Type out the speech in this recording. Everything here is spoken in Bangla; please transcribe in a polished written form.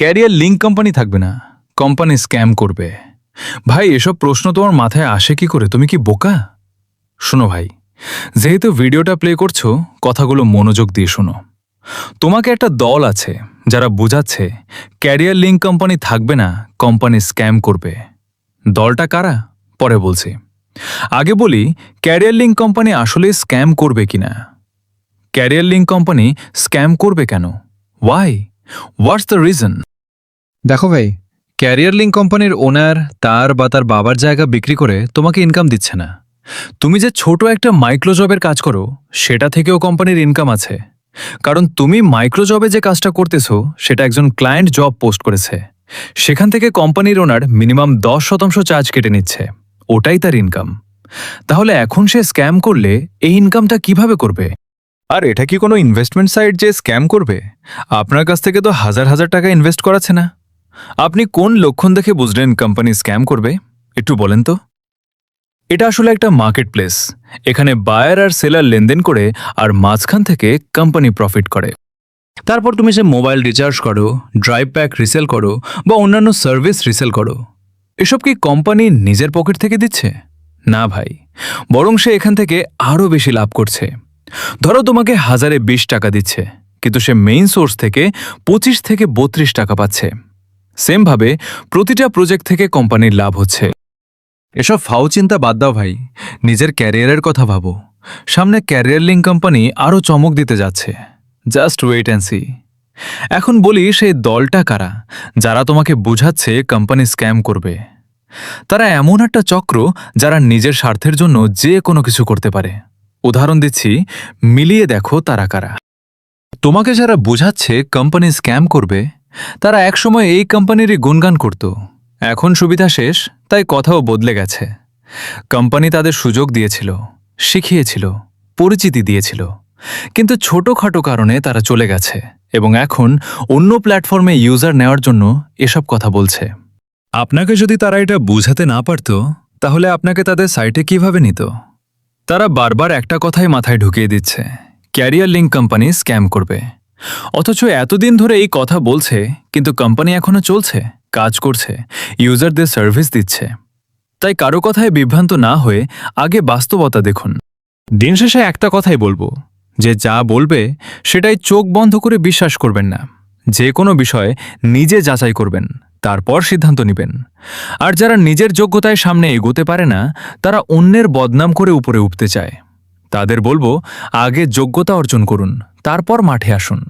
ক্যারিয়ার লিঙ্ক কোম্পানি থাকবে না, কোম্পানি স্ক্যাম করবে। ভাই এসব প্রশ্ন তোমার মাথায় আসে কি করে? তুমি কি বোকা? শোনো ভাই, যেহেতু ভিডিওটা প্লে করছো, কথাগুলো মনোযোগ দিয়ে শোনো। তোমাকে একটা দল আছে যারা বোঝাচ্ছে ক্যারিয়ার লিঙ্ক কোম্পানি থাকবে না, কোম্পানি স্ক্যাম করবে। দলটা কারা পরে বলছি। আগে বলি ক্যারিয়ার লিঙ্ক কোম্পানি আসলে স্ক্যাম করবে কিনা। ক্যারিয়ার লিঙ্ক কোম্পানি স্ক্যাম করবে কেন? ওয়াই? What's the reason? দেখো ভাই, ক্যারিয়ার লিঙ্ক কোম্পানির ওনার তার বা তার বাবার জায়গা বিক্রি করে তোমাকে ইনকাম দিচ্ছে না। তুমি যে ছোট একটা মাইক্রো জবের কাজ করো, সেটা থেকেও কোম্পানির ইনকাম আছে। কারণ তুমি মাইক্রো জবে যে কাজটা করতেছো সেটা একজন ক্লায়েন্ট জব পোস্ট করেছে, সেখান থেকে কোম্পানির ওনার মিনিমাম 10% চার্জ কেটে নিচ্ছে, ওটাই তার ইনকাম। তাহলে এখন সে স্ক্যাম করলে এই ইনকামটা কিভাবে করবে? আর এটা কি কোনো ইনভেস্টমেন্ট সাইট যে স্ক্যাম করবে? আপনার কাছ থেকে তো হাজার হাজার টাকা ইনভেস্ট করাচ্ছে না। আপনি কোন লক্ষণ দেখে বুঝলেন কোম্পানি স্ক্যাম করবে? একটু বলেন তো। এটা আসলে একটা মার্কেট প্লেস। এখানে বায়ার আর সেলার লেনদেন করে আর মাঝখান থেকে কোম্পানি প্রফিট করে। তারপর তুমি সে মোবাইল রিচার্জ করো, ড্রাইভ প্যাক রিসেল করো বা অন্যান্য সার্ভিস রিসেল করো। এসব কি কোম্পানি নিজের পকেট থেকে দিচ্ছে? না ভাই, বরং সে এখান থেকে আরও বেশি লাভ করছে। ধরো তোমাকে 1020 টাকা দিচ্ছে, কিন্তু সে মেইন সোর্স থেকে 25 থেকে 32 টাকা পাচ্ছে। সেমভাবে প্রতিটা প্রজেক্ট থেকে কোম্পানির লাভ হচ্ছে। এসব ফাও চিন্তা বাদ দাও ভাই, নিজের ক্যারিয়ারের কথা ভাবো। সামনে ক্যারিয়ার লিঙ্ক কোম্পানি আরও চমক দিতে যাচ্ছে। Just wait and see. এখন বলি সেই দলটা কারা যারা তোমাকে বোঝাচ্ছে কোম্পানি স্ক্যাম করবে। তারা এমন একটা চক্র যারা নিজের স্বার্থের জন্য যে কোনো কিছু করতে পারে। উদাহরণ দিচ্ছি, মিলিয়ে দেখো তারা কারা। তোমাকে যারা বোঝাচ্ছে কোম্পানি স্ক্যাম করবে, তারা একসময় এই কোম্পানিরই গুণগান করত। এখন সুবিধা শেষ, তাই কথাও বদলে গেছে। কোম্পানি তাদের সুযোগ দিয়েছিল, শিখিয়েছিল, পরিচিতি দিয়েছিল, কিন্তু ছোটখাটো কারণে তারা চলে গেছে এবং এখন অন্য প্ল্যাটফর্মে ইউজার নেওয়ার জন্য এসব কথা বলছে। আপনাকে যদি তারা এটা বুঝাতে না পারত, তাহলে আপনাকে তাদের সাইটে কিভাবে নিত? তারা বারবার একটা কথাই মাথায় ঢুকিয়ে দিচ্ছে, ক্যারিয়ার লিঙ্ক কোম্পানি স্ক্যাম করবে। অথচ এতদিন ধরে এই কথা বলছে, কিন্তু কোম্পানি এখনো চলছে, কাজ করছে, ইউজারদের সার্ভিস দিচ্ছে। তাই কারো কথায় বিভ্রান্ত না হয়ে আগে বাস্তবতা দেখুন। দিন শেষে একটা কথাই বলবো, যে যা বলবে সেটাই চোখ বন্ধ করে বিশ্বাস করবেন না। যে কোনো বিষয়ে নিজে যাচাই করবেন, তারপর সিদ্ধান্ত নেবেন। আর যারা নিজের যোগ্যতায় সামনে এগোতে পারে না, তারা অন্যের বদনাম করে উপরে উঠতে চায়। তাদের বলবো, আগে যোগ্যতা অর্জন করুন, তারপর মাঠে আসুন।